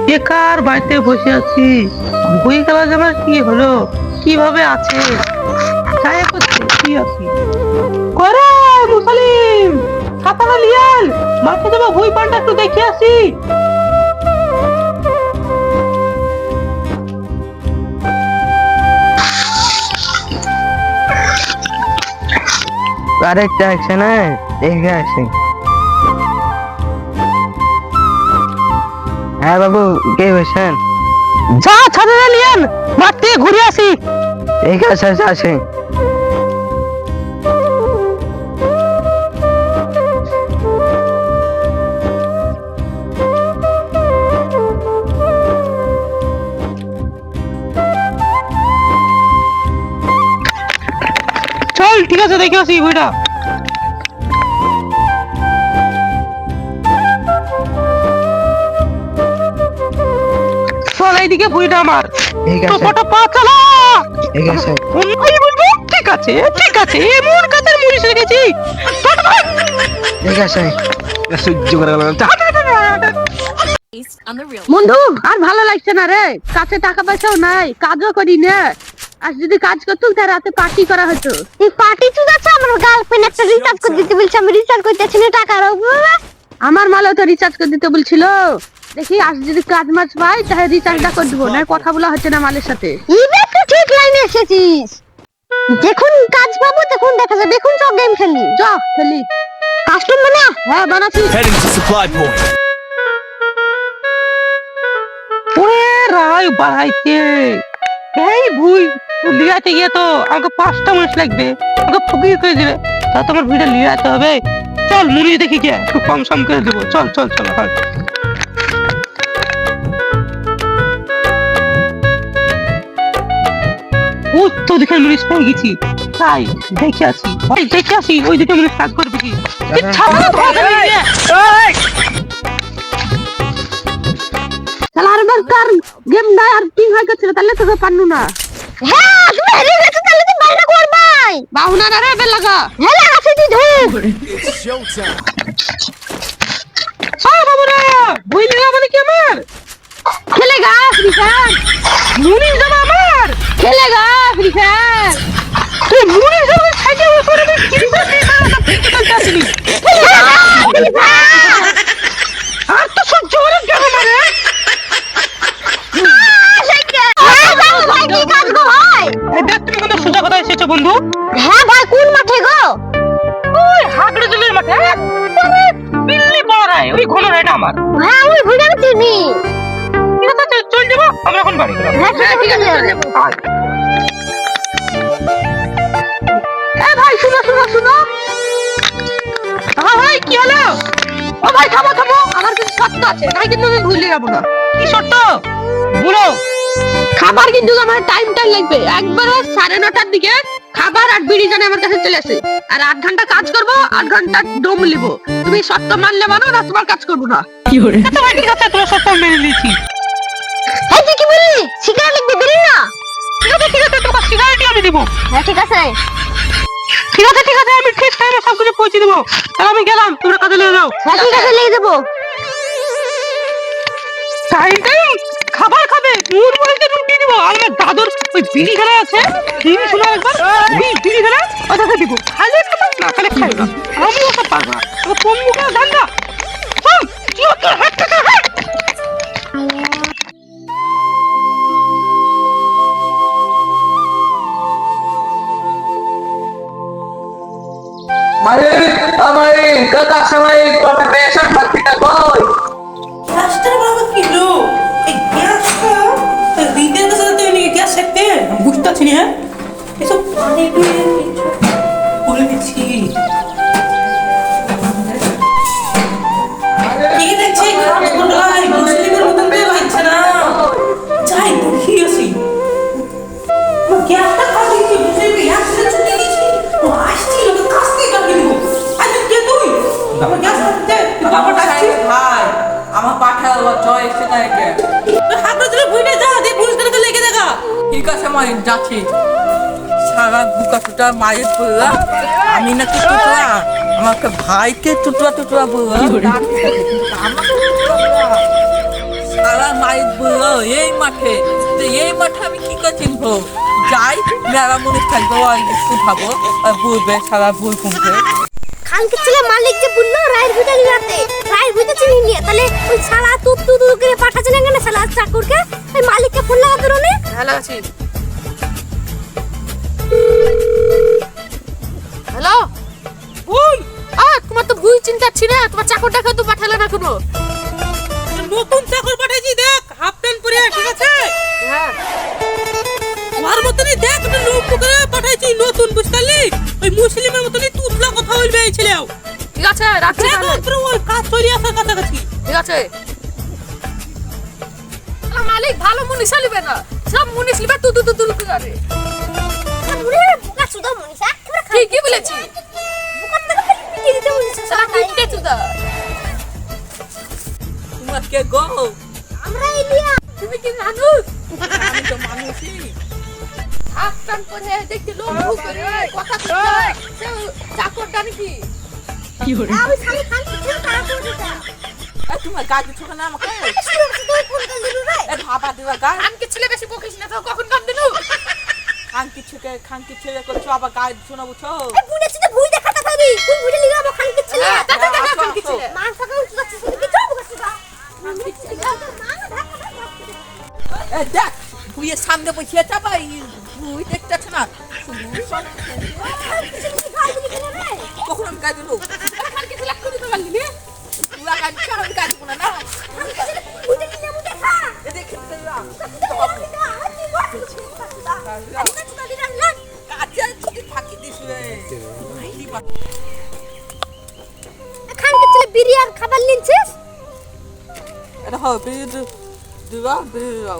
বেকার বাড়িতে বসে আছি। বই খেলা আমার কি হলো, কিভাবে আছে ছায়া করছে কি আছি করে মুসালিম খাতাটা লিয়াল মাঠে যাবো, বই পাল্টা একটু দেখে আসি। আরেকটা আছে না, দেখে আসি। হ্যাঁ বাবু, কে বলছেন? যা ছাদে লিয়াল মাঠ থেকে ঘুরে আসি। ঠিক আছে, আসি। চল ঠিক আছে, দেখে আসি বইটা। চল এইদিকে বইটা আমার। ঠিক আছে, টোপাটা পা চালা। ঠিক আছে। আমি বলবো ঠিক আছে, ঠিক আছে, এমন কাজের মুড়িশ রেখেছি। ঠিক আছে। সহ্য করে গেল। বন্ধু আর ভালো লাগছে না রে, কাছে টাকা পয়সাও নাই, কাজও করি না। আর যদি কাজ করতুম তার রাতে পার্টি করা হতো। এই পার্টি তো যাচ্ছে, আমার গার্লফ্রেন্ড একটা রিচার্জ করে দিতে বলছে, আমি রিচার্জ করতেছি না, টাকার অভাবে। আমার মালও তো রিচার্জ করে দিতে বলছিল। দেখি আজ যদি কাজ মাছ পাই তাহলে রিচার্জটা করে দেবো, না কথা বলা হচ্ছে না মালের সাথে। এইবার তো ঠিক লাইনে এসেছিস, যখন কাজ পাবো তখন দেখা যাবে, এখন সব গেম খেলি। চ খেলি। কাস্টম বানা। হ্যাঁ বানাচ্ছি। Heading to supply point. ওরে রায় বাড়াইছে এই ভুই লিয়াতে গিয়ে তো আমাকে 5টা মিনিট লাগবে, আমাকে ফকির করে দিবে। তা তোমার ভিডিও লিয়াতে হবে। চল মুড়ি দেখি কে একটু কম সম করে দেবো। চল চল চল। হয় ও তো দেখে মুড়িস পেয়ে গেছি, তাই দেখে আসি। ভাই দেখে আসি ওই দুটো মুড়িস কাজ করবে কি। তাহলে আরেকবার কার গেম নাই আর টিং হয়ে গেছিল, তাহলে তো পারনু না। হ্যাঁ তুমি হেরে গেছো, তাহলে তুমি বাইরে করবাই। বাউনা না রে বেল লাগা। হ্যাঁ লাগাছে তুই ধর। It's showtime. বাবুরা বই লিয়া মানে কি আমার খেলেগা ফ্রি ফায়ার, মুড়ি যাবে আমার। খেলেগা ফ্রি ফায়ার। তুই মুড়ি যাবে সাইডে উপরে কি আসিনি আর তো সহ্য করে গেল মানে। কি কাজ গো ভাই? এই দেখ তুমি কিন্তু সোজা কথা এসেছো বন্ধু। হ্যাঁ ভাই, কোন মাঠে গো? ওই হাগড়ে জলের মাঠে একবারে বিল্লি পড়ায় ওই ঘন এটা আমার। হ্যাঁ ওই ভিডিও আমি চিনি। ঠিক আছে চল যাবো আমরা এখন বাড়ি গেলাম। হ্যাঁ ঠিক আছে চলে যাবো। এ ভাই শুনো শুনো শুনো। হ্যাঁ ভাই কি হলো? ও ভাই থামো থামো, আমার কিছু শর্ত আছে, তাই কিন্তু আমি ভুলে যাবো না। কি শর্ত বলো? খাবার কিন্তু আমার টাইম লাগবে, একবারে 9:30টার দিকে খাবার আর বিড়ি জানে আমার কাছে চলে আসে। আর 8 ঘন্টা কাজ করব, 8 ঘন্টা ডোম লিব। তুমি শর্ত মানলে মানো, না তোমার কাজ করবো না। আচ্ছা ভাই ঠিক আছে, তোমার শর্ত মেনে নিয়েছি। এই তুই কি বললি? সিগারেট লিখবি, বিড়ি না? ঠিক আছে ঠিক আছে, তোমার সিগারেটই আমি দিব। হ্যাঁ ঠিক আছে। ঠিক আছে ঠিক আছে, আমি ঠিক টাইমে সব কিছু পৌঁছে দেবো। তাহলে আমি গেলাম, তোমরা কাজে লেগে যাও। হ্যাঁ ঠিক আছে, লিখে দেবো। টাইম টাইম খাবার খাবে, মুড় মুড়িতে রুটি দিব। আর আমার দাদুর ওই বিড়ি খেলা আছে, বিড়ি শোনা একবার, বিড়ি খেলা ওটাকে দিব। খাইলে খাবার না খাইলে খাই না, আমি ওসব পারবো না। তো কোন মুখে ধান্দা চল কি হতো হাত টাকা হাত। गैसটা বাবা কিলো এই গ্যাসটা রিদের কাছে তো তুমি গ্যাস রাখতে বুঝতে পারছি না। এসব পানি দিয়ে কিছু বলে দিচ্ছি কি দেখছি ভাই মুসলিমের মতন তো লাগছে না। যাই দেখি আসি গ্যাসটা খালি কি মুসলিম গ্যাস ছুটি দিচ্ছি ও আসছি লোক কাস্তি কাটি দিব। আজ কে তুই আমার গ্যাস খাতে বাবা ডাকছি ভাই আমার পাঠাও জয় এসে থাকে। হাতে ধরে ভুইনে যা দিয়ে পুলিশদেরকে লেগে দেখা। ঠিক আছে মাই যাচ্ছি। সারা বুকা টুটা মায়ের পড়লা, আমি নাকি টুটলা, আমাকে ভাইকে টুটলা টুটলা বললা। সারা মায়ের মাঠে, তো এই মাঠে আমি কি করে চিনবো? যাই মেলা মুনিশ থাকবো আর একটু ভাবো আর বলবে সারা বই কমবে। খানকে ছেলে মালিক যে বললো রায়ের ভিটা নিতে রায়ের ভিটা চিনি নিয়ে তাহলে ওই শালা তুতু করে পাঠাচ্ছে না কেন শালা চাকরকে ওই মালিককে ফোন লাগা দিল না হ্যালো আছি। হ্যালো ওই তোমার তো ভুল চিন্তাচ্ছি না, তোমার চাকরটাকে তো পাঠালে না কোনো। নতুন চাকর পাঠাইছি, দেখ হাফ প্যান্ট পরে, ঠিক আছে? হ্যাঁ ওর মতনই দেখ একটা লোক করে পাঠাইছি নতুন, বুঝলি? ওই মুসলিমের মতনই তুতলা কথা বলবে এই ছেলেও। ঠিক আছে রাখছি দেখ তাহলে। মাত্র ওই কাজ তৈরি আসার কাছাকাছি। ঠিক আছে মালিক ভালো মুনিশ লিবে না, সব মুনিশ লিবে তুতু করে। ওরে বুকা সুদা মনিষা ঠিকই বলেছি, বুকা থেকে পিটি দিতে মনিষা সারা তিনটে চুদা। তোমার কে গো? আমরা এলিয়া তুমি কি মানুষ? আমি তো মানুষই। হাফ প্যান্ট পরে দেখতে লোক ভুল করে কথা কয় চাকরটা নাকি? আমি শালি খানকে ছেলে তারা করে দিতা তোমার গাছ দিচ্ছ না আমাকে? শুরু তুই ফোন করে দিলু রে ভাবা দিবা গাছ। আমাকে ছেলে বেশি বকিস না তো, কখন কাম দিলু? খানকি ছেলে করছো আবার গাছ শোনা বুঝছো? এই বুনেছি তো ভুই দেখাতা থাকি তুই বুড়ি লিগা আমার খানকে ছেলে হ্যাঁ, দেখা খানকে ছেলে। মা সকাল উঠে যাচ্ছে কি তো বুকা সুদা খানকে ছেলে মা ঢাকা দেখ বুয়ের সামনে বসে চাপাই বুই দেখতেছ না? কখন আমি গাছ দিল? খানকে ছেলে কোন দিতে পারলি নি? তুই গাছ দিচ্ছ আমি গাছ দিব না। বুঝে কি নেমু দেখা দেখে কাজে যদি ফাঁকি দিস রে। খানকে ছেলে বিরিয়ানি খাবার লিনছিস এটা হবে দিবা দিবা।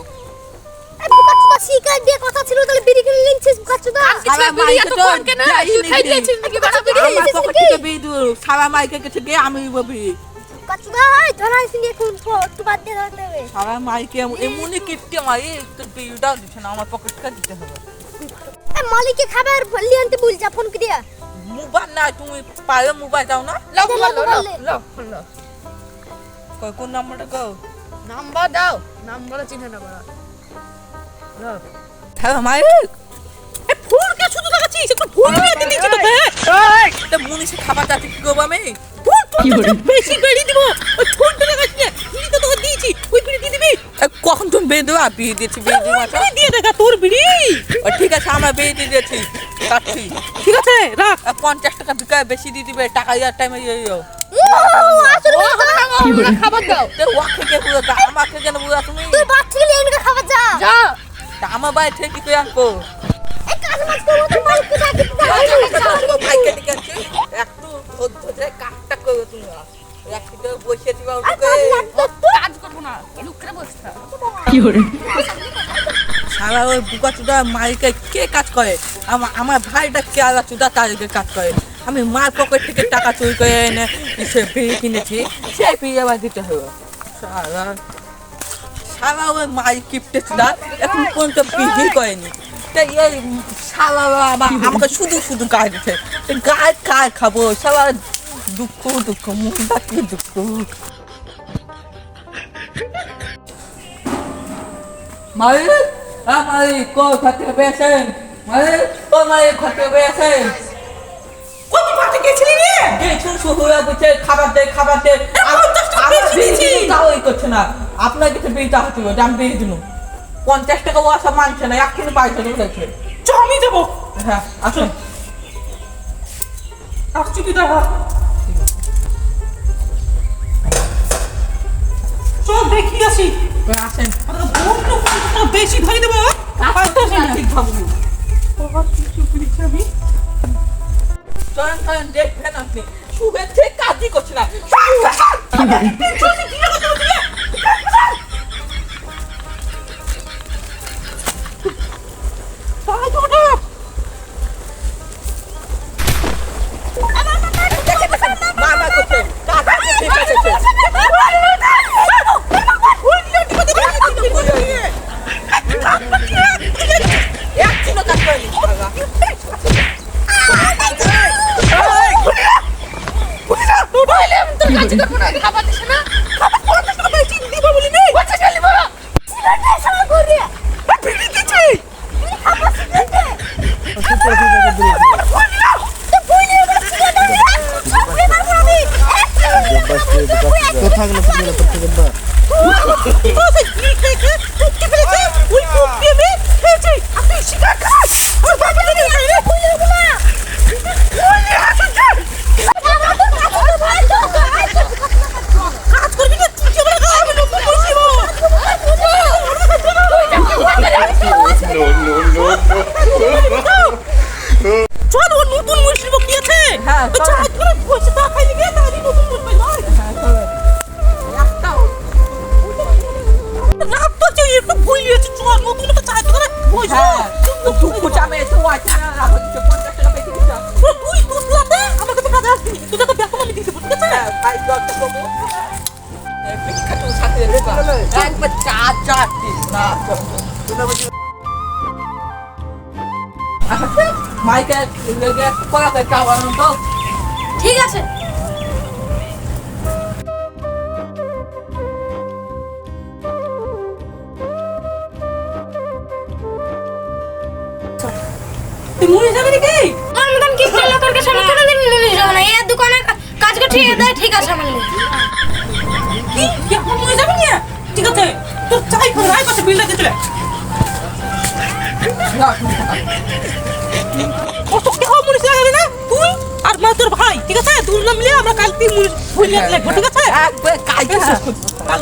এই বুকা সুদা শিকার দিয়ে কথা ছিল তাহলে বিড়ি কিনে লিনছিস বুকা সুদা ছেলে বিড়ি এত কম কেন? তুই খাই দিয়েছিস নাকি বড় বিড়ি? আমার পকেট থেকে বিদু সারা মাইকে কাছে গিয়ে আমি ববি বুকা সুদা ধরাই সিনি এখন তো বাদ দিয়ে ধরতে হবে সারা মাইকে এমনি কিপটে মারি তো বিউটা দিছ না, আমার পকেট থেকে দিতে হবে। এই মালিককে খাবার বললি আনতে ভুল যা ফোন করিয়া মোবাইল না তুমি পায়ে মোবাইল দাও না? লাও এটা লাও লাও, লাও লাও। কোন নাম্বারটা গো? নাম্বার দাও, নাম্বার চিনে না বড়। লাও সারা মাইক এই ফুলকে শুধু দেখাচ্ছিস, একটু ফুল দিয়ে দিচ্ছি তোকে। তা মুনিশে খাবার যাচ্ছে কি করবো আমি? ফুল তোকে বেশি বেড়ি দিব। ওই ফুলটা দেখাচ্ছি, বিড়ি তো তোকে দিয়েছি, ওই বিড়ি দিয়ে দিবি। কখন তুমি বেয়ে দেবা? বিয়ে দিয়েছি বিয়ে দেবো বিড়ি দিয়ে দেখা তোর বিড়ি। ঠিক আছে আমরা বিয়ে দিয়ে দিয়েছি কাটছি। ঠিক আছে রাখ। 50 টাকা বিকায় বেশি দিয়ে দিবে, টাকা ইয়ার টাইমে ইয়ে খাবার দাও। ওয়াকে কে পুরো আমাকে কেন পুরো তুমি? তুই বাদ থেকে লিয়ে এনে খাবার যা যা তা আমার বাড়ি থেকে কি করে আনবো? এই কাজ মাছ করবো তো মালিককে ডাকি ভাইকে ডেকে আনছি, একটু ধৈর্য ধরে কাজটা করো তুমি। একটু বসে দিবা ওটুকে। কাজ করবো না, লুকরে বসে থাক। সারা ওই বুকা চুদা মাইকে কে কাজ করে? আমার ভাইটা কে আলাদা চুদা তাদেরকে কাজ করে। আমি মার পকেট থেকে টাকা চুরি করে এনে সে বিড়ি কিনেছি, সেই বিড়ি আবার দিতে হবে। সারা সারা ওই মাই কিপটে চুদা এখন পর্যন্ত বিড়ি করেনি। তাই এই সারা আমাকে শুধু শুধু গায়ে দিচ্ছে। গায়ে কায় খাবো? সারা দুঃখ দুঃখ মনটা কি দুঃখ। মালিক মালিক কোথা থেকে পেয়েছেন? মালিক ও মালিক কোথা থেকে পেয়েছেন? কত পাতে গেছিলি রে? কিছু শুরু হয়ে গেছে, খাবার দে খাবার দে। তাও করছে না, আপনার কাছে বিলটা হচ্ছে দাম বেড়ে দিন। 50 টাকা ওয়াসা মানছে না, এক্ষুনি পয়সা দেবো দেখছে। চ আমি যাবো। হ্যাঁ আসুন। আসছি কি দাঁড়া। চল দেখি আসি। আসেন বেশি ধরে দেবো। ঠিক ভাবুন। কিছু বলছি আমি। চলেন চলেন দেখবেন আপনি শুভের ঠিক কাজই করছে না। মামা করছে কাজ ঠিক আছে। একদিনও কাজ করেনি। তোর কাজ করবো না, খাবার দিছে না? খাবার 50 টাকা পেয়েছি। ও সে বিড়ি খেয়ে খেয়ে ফুটকে ফেলেছে ওই ফুটকে আমি খেয়েছি আপনি শিকার খাস আমার বাবা যদি খাই রে কাজ করবি না তুই কি বলে আমি নতুন বলছি চল ও নতুন মুসলিম কি আছে হ্যাঁ, চল। চল তোরা পয়সা টাকা খাইলি গে তাহলে নতুন মুসলিম নয় রাত তো যে একটু বই আছে চল নতুন একটা চাই তোরা পয়সা হ্যাঁ দুঃখ চামে তো আছে না রাখো 50 টাকা বেশি দিচ্ছ তুই তুসলাতে আমার কাছে কাজ আসবি তুই তো বেতন আমি দিতে ঠিক আছে হ্যাঁ ভাই দরটা করবো বিখ্যাত সাথে রেখা একবার চা দিস না মাইকে লেগে কয়াতে খাওয়ার তো ঠিক আছে তুই মরে যাবি নাকি তোর মতন কি লোকের সামনে কোনোদিন মনে যাবে না এই দোকানে কাজ করে ঠিক আছে ঠিক আছে আমার কি কি এখন মরে যাবি না ঠিক আছে তোর চাই করে রাই পাশে বিলটা দিতে কত কি হবে মরে যাবে না তুই আর মা তোর ভাই ঠিক আছে দুই নাম মিলে আমরা কালকে মরে ভুলে লাগবো ঠিক আছে একবার কাজ কাল